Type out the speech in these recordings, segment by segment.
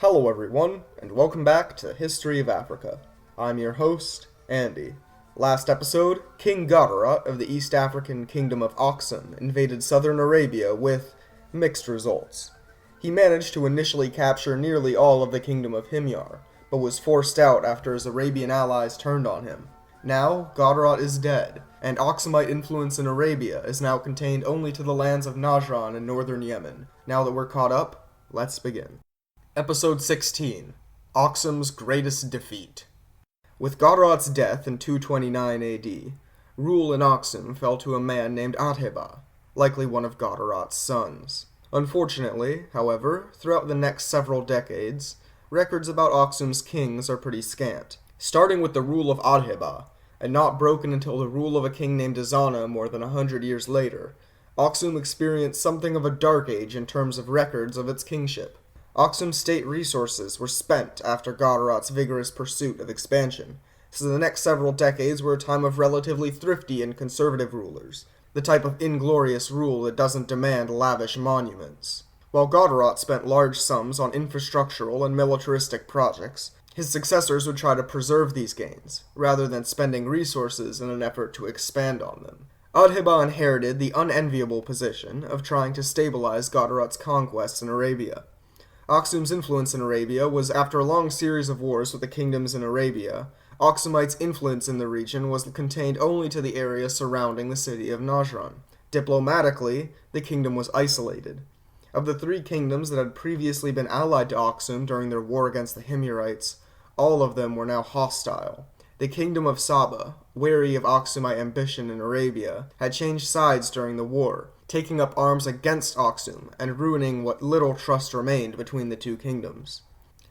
Hello everyone, and welcome back to the History of Africa. I'm your host, Andy. Last episode, King Gadarat of the East African Kingdom of Aksum invaded southern Arabia with mixed results. He managed to initially capture nearly all of the Kingdom of Himyar, but was forced out after his Arabian allies turned on him. Now, Gadarat is dead, and Aksumite influence in Arabia is now contained only to the lands of Najran and northern Yemen. Now that we're caught up, let's begin. Episode 16, Aksum's Greatest Defeat. With Gadarat's death in 229 AD, rule in Aksum fell to a man named Adheba, likely one of Gadarat's sons. Unfortunately, however, throughout the next several decades, records about Aksum's kings are pretty scant, starting with the rule of Adheba, and not broken until the rule of a king named Ezana more than 100 years later. Aksum experienced something of a dark age in terms of records of its kingship. Aksum's state resources were spent after Gadarat's vigorous pursuit of expansion, so the next several decades were a time of relatively thrifty and conservative rulers, the type of inglorious rule that doesn't demand lavish monuments. While Gadarat spent large sums on infrastructural and militaristic projects, his successors would try to preserve these gains, rather than spending resources in an effort to expand on them. Adheba inherited the unenviable position of trying to stabilize Gadarat's conquests in Arabia. Aksum's influence in Arabia was after a long series of wars with the kingdoms in Arabia. Aksumite's influence in the region was contained only to the area surrounding the city of Najran. Diplomatically, the kingdom was isolated. Of the three kingdoms that had previously been allied to Aksum during their war against the Himyarites, all of them were now hostile. The kingdom of Saba, wary of Aksumite ambition in Arabia, had changed sides during the war, taking up arms against Aksum and ruining what little trust remained between the two kingdoms.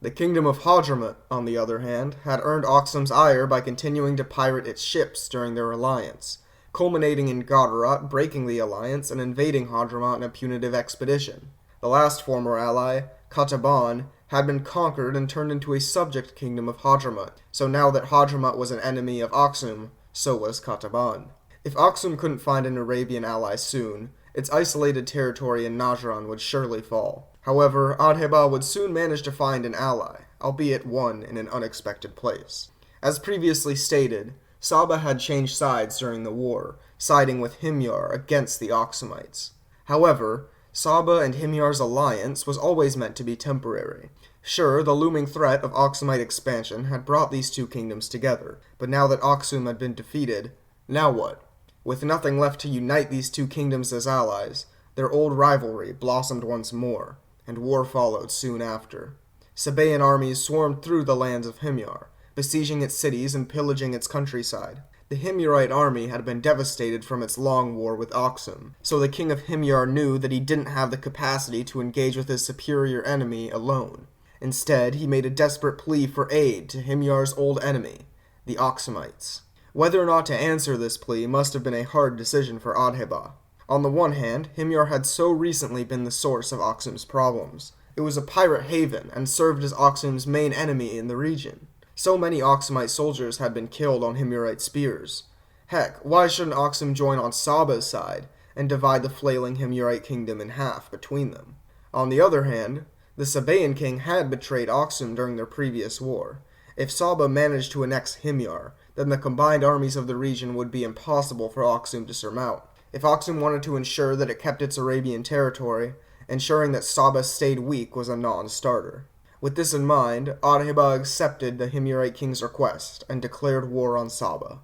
The kingdom of Hadramaut, on the other hand, had earned Aksum's ire by continuing to pirate its ships during their alliance, culminating in Gadarat breaking the alliance and invading Hadramaut in a punitive expedition. The last former ally, Qataban, had been conquered and turned into a subject kingdom of Hadramaut, so now that Hadramaut was an enemy of Aksum, so was Qataban. If Aksum couldn't find an Arabian ally soon, its isolated territory in Najran would surely fall. However, Adheba would soon manage to find an ally, albeit one in an unexpected place. As previously stated, Saba had changed sides during the war, siding with Himyar against the Aksumites. However, Saba and Himyar's alliance was always meant to be temporary. Sure, the looming threat of Aksumite expansion had brought these two kingdoms together, but now that Aksum had been defeated, now what? With nothing left to unite these two kingdoms as allies, their old rivalry blossomed once more, and war followed soon after. Sabaean armies swarmed through the lands of Himyar, besieging its cities and pillaging its countryside. The Himyarite army had been devastated from its long war with Aksum, so the king of Himyar knew that he didn't have the capacity to engage with his superior enemy alone. Instead, he made a desperate plea for aid to Himyar's old enemy, the Aksumites. Whether or not to answer this plea must have been a hard decision for Adheba. On the one hand, Himyar had so recently been the source of Aksum's problems. It was a pirate haven and served as Aksum's main enemy in the region. So many Aksumite soldiers had been killed on Himyarite spears. Heck, why shouldn't Aksum join on Saba's side and divide the flailing Himyarite kingdom in half between them? On the other hand, the Sabaean king had betrayed Aksum during their previous war. If Saba managed to annex Himyar, then the combined armies of the region would be impossible for Aksum to surmount. If Aksum wanted to ensure that it kept its Arabian territory, ensuring that Saba stayed weak was a non-starter. With this in mind, Adheba accepted the Himyarite king's request and declared war on Saba.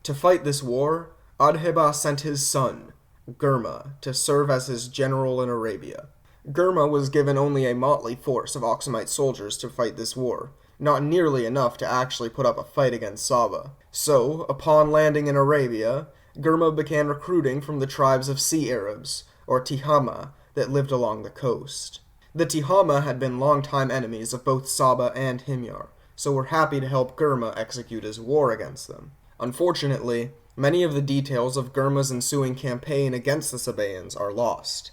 To fight this war, Adheba sent his son, Gurma, to serve as his general in Arabia. Gurma was given only a motley force of Aksumite soldiers to fight this war, not nearly enough to actually put up a fight against Saba. So, upon landing in Arabia, Gurma began recruiting from the tribes of Sea Arabs, or Tihama, that lived along the coast. The Tihama had been longtime enemies of both Saba and Himyar, so were happy to help Gurma execute his war against them. Unfortunately, many of the details of Gurma's ensuing campaign against the Sabaeans are lost.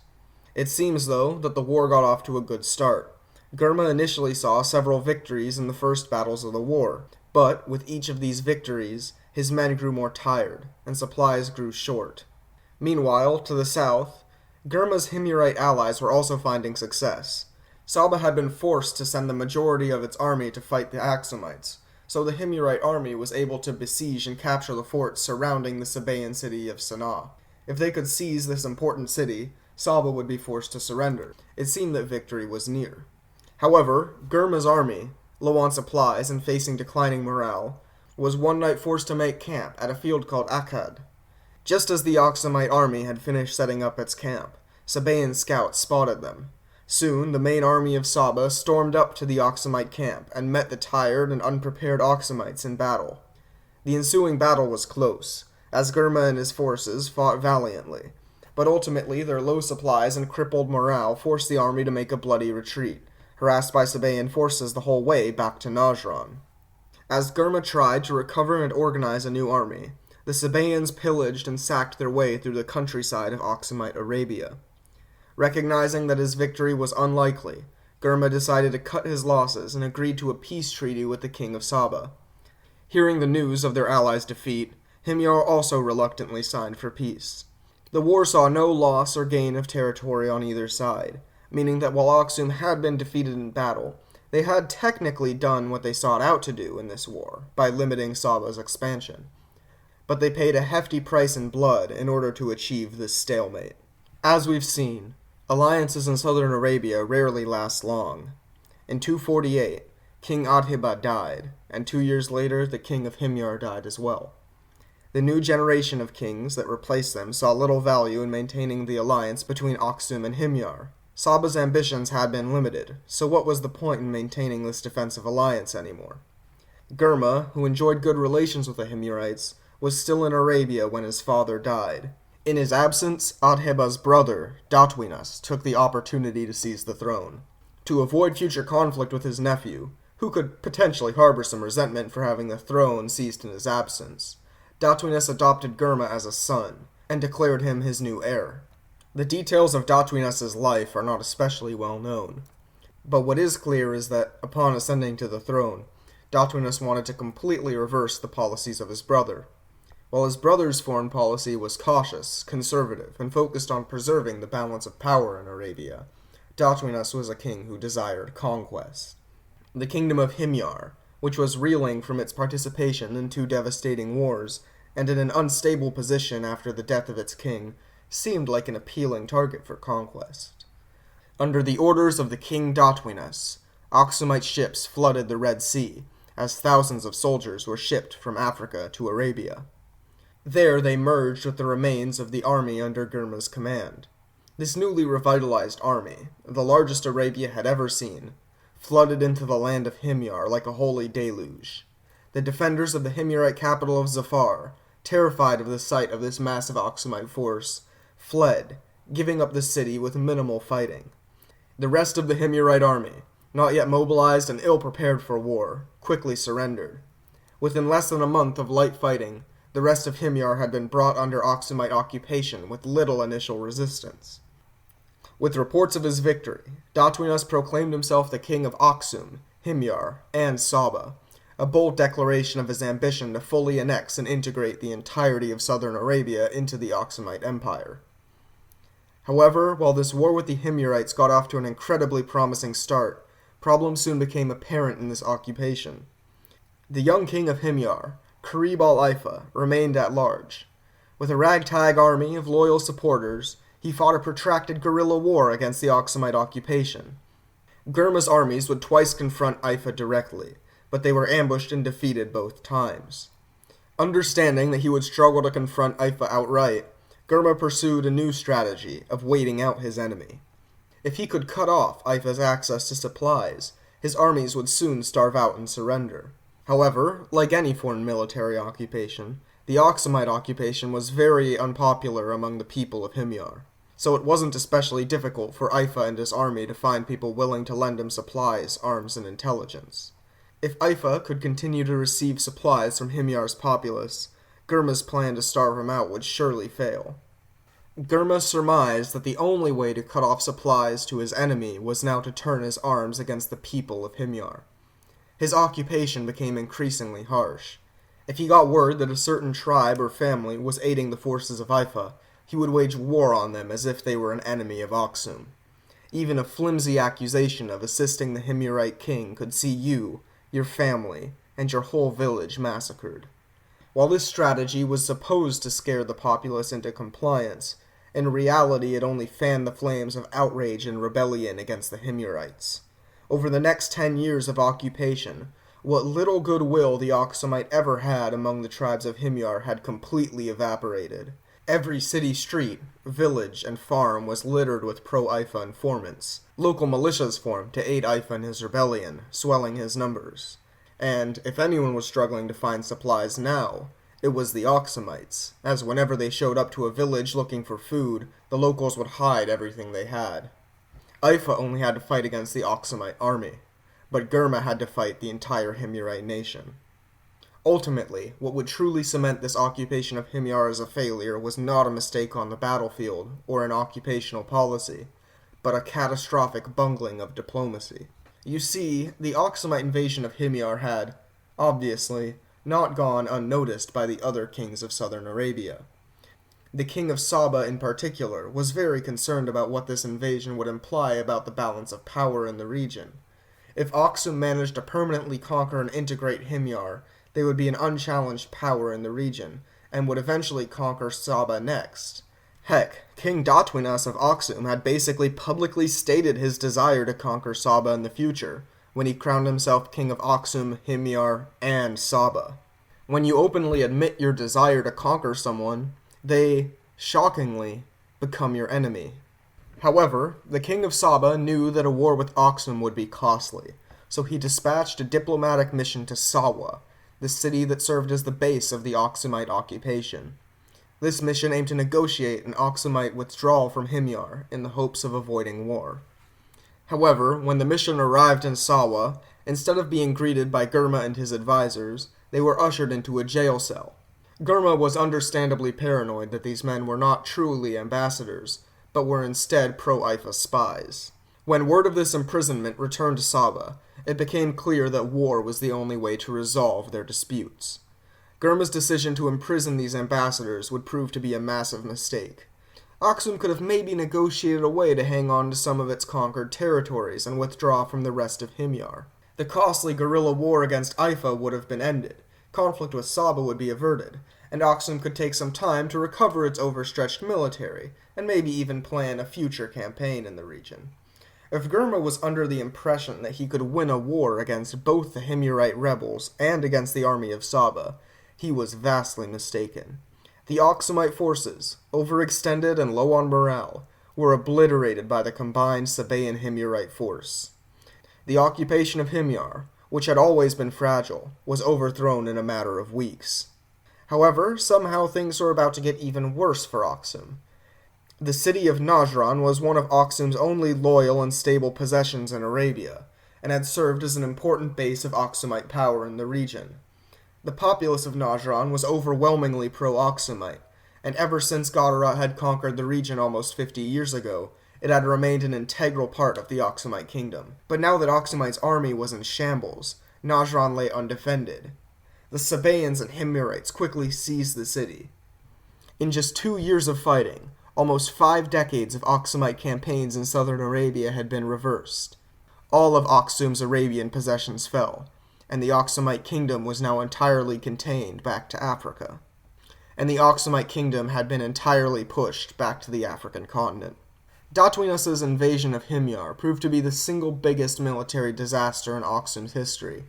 It seems, though, that the war got off to a good start. Gurma initially saw several victories in the first battles of the war, but with each of these victories, his men grew more tired, and supplies grew short. Meanwhile, to the south, Gurma's Himyarite allies were also finding success. Saba had been forced to send the majority of its army to fight the Aksumites, so the Himyarite army was able to besiege and capture the forts surrounding the Sabaean city of Sana'a. If they could seize this important city, Saba would be forced to surrender. It seemed that victory was near. However, Gurma's army, low on supplies and facing declining morale, was one night forced to make camp at a field called Akkad. Just as the Aksumite army had finished setting up its camp, Sabaean scouts spotted them. Soon, the main army of Saba stormed up to the Aksumite camp and met the tired and unprepared Aksumites in battle. The ensuing battle was close, as Gurma and his forces fought valiantly, but ultimately their low supplies and crippled morale forced the army to make a bloody retreat, harassed by Sabaean forces the whole way back to Najran. As Gurma tried to recover and organize a new army, the Sabaeans pillaged and sacked their way through the countryside of Aksumite Arabia. Recognizing that his victory was unlikely, Gurma decided to cut his losses and agreed to a peace treaty with the king of Saba. Hearing the news of their allies' defeat, Himyar also reluctantly signed for peace. The war saw no loss or gain of territory on either side, meaning that while Aksum had been defeated in battle, they had technically done what they sought out to do in this war, by limiting Saba's expansion. But they paid a hefty price in blood in order to achieve this stalemate. As we've seen, alliances in southern Arabia rarely last long. In 248, King Adhiba died, and 2 years later the king of Himyar died as well. The new generation of kings that replaced them saw little value in maintaining the alliance between Aksum and Himyar. Saba's ambitions had been limited, so what was the point in maintaining this defensive alliance anymore? Gurma, who enjoyed good relations with the Himyarites, was still in Arabia when his father died. In his absence, Adheba's brother, Datwinas, took the opportunity to seize the throne. To avoid future conflict with his nephew, who could potentially harbor some resentment for having the throne seized in his absence, Datwinas adopted Gurma as a son, and declared him his new heir. The details of Datwinas' life are not especially well known, but what is clear is that, upon ascending to the throne, Datwinas wanted to completely reverse the policies of his brother. While his brother's foreign policy was cautious, conservative, and focused on preserving the balance of power in Arabia, Datwinas was a king who desired conquest. The kingdom of Himyar, which was reeling from its participation in 2 devastating wars, and in an unstable position after the death of its king, seemed like an appealing target for conquest. Under the orders of the king Datwinas, Aksumite ships flooded the Red Sea, as thousands of soldiers were shipped from Africa to Arabia. There they merged with the remains of the army under Gurma's command. This newly revitalized army, the largest Arabia had ever seen, flooded into the land of Himyar like a holy deluge. The defenders of the Himyarite capital of Zafar, terrified of the sight of this massive Aksumite force, fled, giving up the city with minimal fighting. The rest of the Himyarite army, not yet mobilized and ill-prepared for war, quickly surrendered. Within less than a month of light fighting, the rest of Himyar had been brought under Aksumite occupation with little initial resistance. With reports of his victory, Datwinas proclaimed himself the king of Aksum, Himyar, and Saba, a bold declaration of his ambition to fully annex and integrate the entirety of southern Arabia into the Aksumite Empire. However, while this war with the Himyarites got off to an incredibly promising start, problems soon became apparent in this occupation. The young king of Himyar, Qarib al-Ifa, remained at large. With a ragtag army of loyal supporters, he fought a protracted guerrilla war against the Aksumite occupation. Gurma's armies would twice confront Ifa directly, but they were ambushed and defeated both times. Understanding that he would struggle to confront Ifa outright, Gurma pursued a new strategy of waiting out his enemy. If he could cut off Ifa's access to supplies, his armies would soon starve out and surrender. However, like any foreign military occupation, the Aksumite occupation was very unpopular among the people of Himyar, so it wasn't especially difficult for Ifa and his army to find people willing to lend him supplies, arms, and intelligence. If Ifa could continue to receive supplies from Himyar's populace, Gurma's plan to starve him out would surely fail. Gurma surmised that the only way to cut off supplies to his enemy was now to turn his arms against the people of Himyar. His occupation became increasingly harsh. If he got word that a certain tribe or family was aiding the forces of Ifa, he would wage war on them as if they were an enemy of Aksum. Even a flimsy accusation of assisting the Himyarite king could see you, your family, and your whole village massacred. While this strategy was supposed to scare the populace into compliance, in reality it only fanned the flames of outrage and rebellion against the Himyarites. Over the next 10 years of occupation, what little goodwill the Aksumite ever had among the tribes of Himyar had completely evaporated. Every city street, village, and farm was littered with pro-Ifa informants. Local militias formed to aid Ifa in his rebellion, swelling his numbers. And if anyone was struggling to find supplies now, it was the Aksumites, as whenever they showed up to a village looking for food, the locals would hide everything they had. Ifa only had to fight against the Aksumite army, but Germa had to fight the entire Himyarite nation. Ultimately, what would truly cement this occupation of Himyar as a failure was not a mistake on the battlefield or an occupational policy, but a catastrophic bungling of diplomacy. You see, the Aksumite invasion of Himyar had, obviously, not gone unnoticed by the other kings of southern Arabia. The king of Saba in particular was very concerned about what this invasion would imply about the balance of power in the region. If Aksum managed to permanently conquer and integrate Himyar, they would be an unchallenged power in the region, and would eventually conquer Saba next. Heck, King Datwinas of Aksum had basically publicly stated his desire to conquer Saba in the future, when he crowned himself king of Aksum, Himyar, and Saba. When you openly admit your desire to conquer someone, they, shockingly, become your enemy. However, the king of Saba knew that a war with Aksum would be costly, so he dispatched a diplomatic mission to Sawa, the city that served as the base of the Aksumite occupation. This mission aimed to negotiate an Aksumite withdrawal from Himyar in the hopes of avoiding war. However, when the mission arrived in Sawa, instead of being greeted by Germa and his advisors, they were ushered into a jail cell. Germa was understandably paranoid that these men were not truly ambassadors, but were instead pro-Ifa spies. When word of this imprisonment returned to Saba, it became clear that war was the only way to resolve their disputes. Germa's decision to imprison these ambassadors would prove to be a massive mistake. Aksum could have maybe negotiated a way to hang on to some of its conquered territories and withdraw from the rest of Himyar. The costly guerrilla war against Ifa would have been ended, conflict with Saba would be averted, and Aksum could take some time to recover its overstretched military, and maybe even plan a future campaign in the region. If Germa was under the impression that he could win a war against both the Himyarite rebels and against the army of Saba, he was vastly mistaken. The Aksumite forces, overextended and low on morale, were obliterated by the combined Sabaean Himyarite force. The occupation of Himyar, which had always been fragile, was overthrown in a matter of weeks. However, somehow things were about to get even worse for Aksum. The city of Najran was one of Aksum's only loyal and stable possessions in Arabia, and had served as an important base of Aksumite power in the region. The populace of Najran was overwhelmingly pro-Aksumite, and ever since Gadarat had conquered the region almost 50 years ago, it had remained an integral part of the Aksumite kingdom. But now that Aksumite's army was in shambles, Najran lay undefended. The Sabaeans and Himyarites quickly seized the city. In just 2 years of fighting, almost 5 decades of Aksumite campaigns in southern Arabia had been reversed. All of Aksum's Arabian possessions fell, and the Aksumite kingdom was now entirely contained back to Africa. And the Aksumite kingdom had been entirely pushed back to the African continent. Datwinas's invasion of Himyar proved to be the single biggest military disaster in Aksum's history.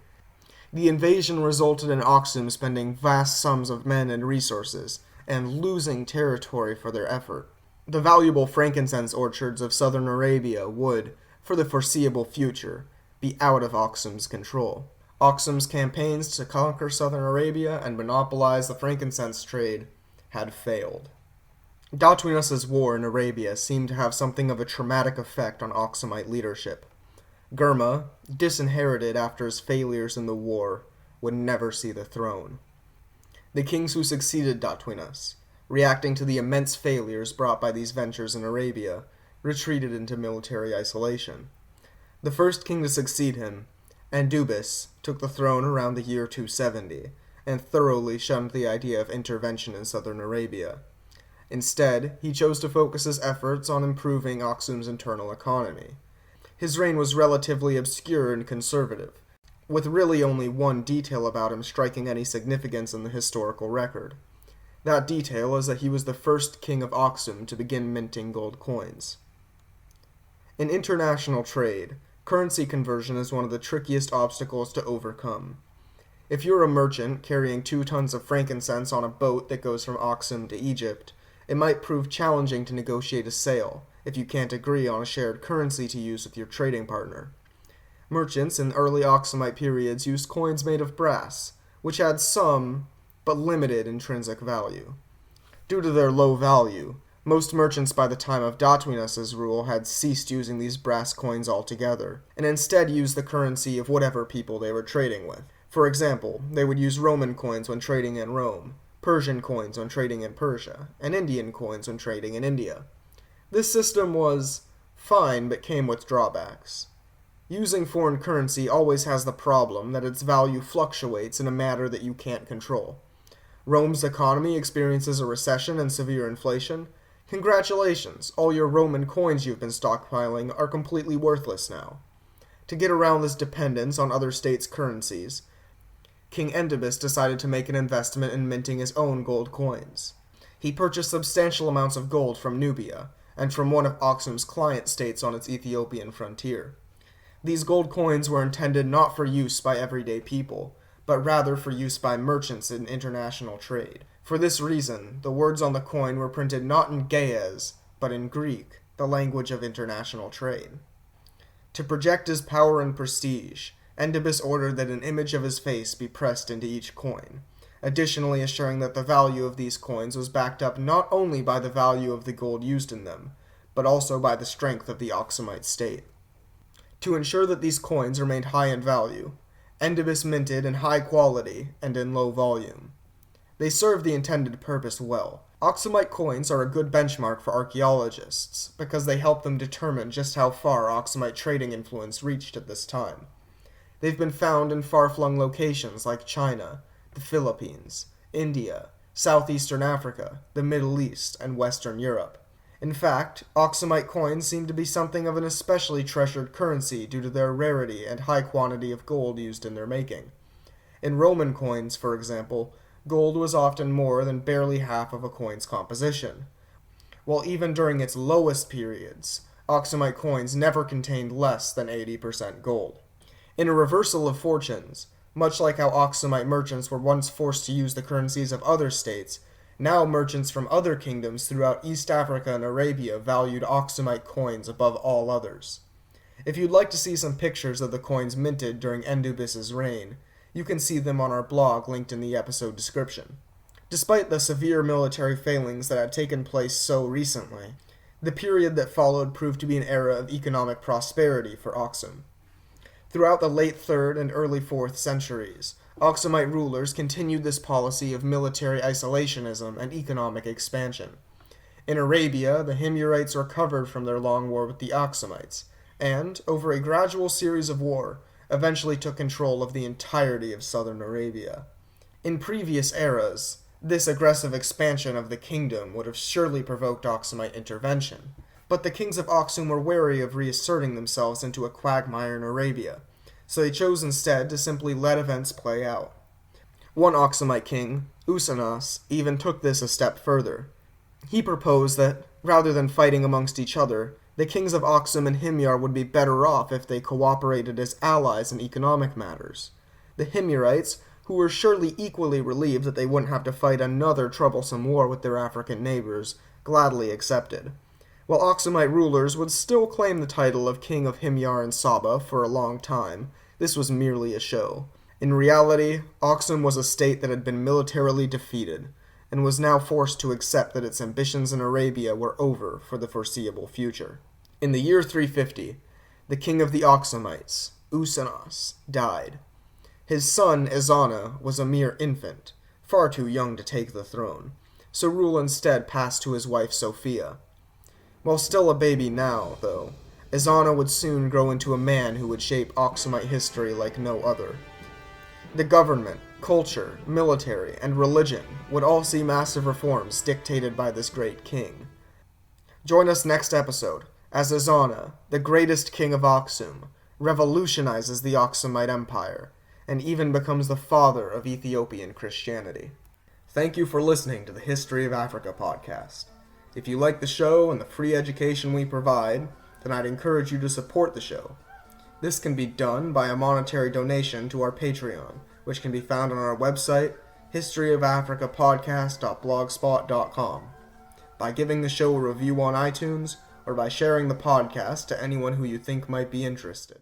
The invasion resulted in Aksum spending vast sums of men and resources, and losing territory for their effort. The valuable frankincense orchards of southern Arabia would, for the foreseeable future, be out of Aksum's control. Aksum's campaigns to conquer southern Arabia and monopolize the frankincense trade had failed. Datwinas's war in Arabia seemed to have something of a traumatic effect on Aksumite leadership. Germa, disinherited after his failures in the war, would never see the throne. The kings who succeeded Datwinas, reacting to the immense failures brought by these ventures in Arabia, retreated into military isolation. The first king to succeed him, Andubis, took the throne around the year 270, and thoroughly shunned the idea of intervention in southern Arabia. Instead, he chose to focus his efforts on improving Aksum's internal economy. His reign was relatively obscure and conservative, with really only one detail about him striking any significance in the historical record. That detail is that he was the first king of Aksum to begin minting gold coins. In international trade, currency conversion is one of the trickiest obstacles to overcome. If you're a merchant carrying 2 tons of frankincense on a boat that goes from Aksum to Egypt, it might prove challenging to negotiate a sale if you can't agree on a shared currency to use with your trading partner. Merchants in early Aksumite periods used coins made of brass, which had some, but limited intrinsic value. Due to their low value, most merchants by the time of Datuinas's rule had ceased using these brass coins altogether, and instead used the currency of whatever people they were trading with. For example, they would use Roman coins when trading in Rome, Persian coins when trading in Persia, and Indian coins when trading in India. This system was fine, but came with drawbacks. Using foreign currency always has the problem that its value fluctuates in a manner that you can't control. Rome's economy experiences a recession and severe inflation. Congratulations, all your Roman coins you've been stockpiling are completely worthless now. To get around this dependence on other states' currencies, King Endibus decided to make an investment in minting his own gold coins. He purchased substantial amounts of gold from Nubia, and from one of Aksum's client states on its Ethiopian frontier. These gold coins were intended not for use by everyday people, but rather for use by merchants in international trade. For this reason, the words on the coin were printed not in Ge'ez, but in Greek, the language of international trade. To project his power and prestige, Endibus ordered that an image of his face be pressed into each coin, additionally assuring that the value of these coins was backed up not only by the value of the gold used in them, but also by the strength of the Aksumite state. To ensure that these coins remained high in value, Endibus minted in high quality and in low volume. They served the intended purpose well. Aksumite coins are a good benchmark for archaeologists, because they help them determine just how far Aksumite trading influence reached at this time. They've been found in far-flung locations like China, the Philippines, India, southeastern Africa, the Middle East, and Western Europe. In fact, Aksumite coins seem to be something of an especially treasured currency due to their rarity and high quantity of gold used in their making. In Roman coins, for example, gold was often more than barely half of a coin's composition, while even during its lowest periods, Aksumite coins never contained less than 80% gold. In a reversal of fortunes, much like how Aksumite merchants were once forced to use the currencies of other states, now merchants from other kingdoms throughout East Africa and Arabia valued Aksumite coins above all others. If you'd like to see some pictures of the coins minted during Endibus's reign, you can see them on our blog linked in the episode description. Despite the severe military failings that had taken place so recently, the period that followed proved to be an era of economic prosperity for Aksum. Throughout the late 3rd and early 4th centuries, Aksumite rulers continued this policy of military isolationism and economic expansion. In Arabia, the Himyarites recovered from their long war with the Aksumites, and, over a gradual series of war, eventually took control of the entirety of southern Arabia. In previous eras, this aggressive expansion of the kingdom would have surely provoked Aksumite intervention, but the kings of Aksum were wary of reasserting themselves into a quagmire in Arabia, so they chose instead to simply let events play out. One Aksumite king, Usanas, even took this a step further. He proposed that, rather than fighting amongst each other, the kings of Aksum and Himyar would be better off if they cooperated as allies in economic matters. The Himyarites, who were surely equally relieved that they wouldn't have to fight another troublesome war with their African neighbors, gladly accepted. While Aksumite rulers would still claim the title of King of Himyar and Saba for a long time, this was merely a show. In reality, Aksum was a state that had been militarily defeated, and was now forced to accept that its ambitions in Arabia were over for the foreseeable future. In the year 350, the king of the Aksumites, Usanas, died. His son, Ezana, was a mere infant, far too young to take the throne, so rule instead passed to his wife Sophia. While still a baby now, though, Ezana would soon grow into a man who would shape Aksumite history like no other. The government, culture, military, and religion would all see massive reforms dictated by this great king. Join us next episode as Azana, the greatest king of Aksum, revolutionizes the Aksumite Empire, and even becomes the father of Ethiopian Christianity. Thank you for listening to the History of Africa podcast. If you like the show and the free education we provide, then I'd encourage you to support the show. This can be done by a monetary donation to our Patreon, which can be found on our website, historyofafricapodcast.blogspot.com, by giving the show a review on iTunes, or by sharing the podcast to anyone who you think might be interested.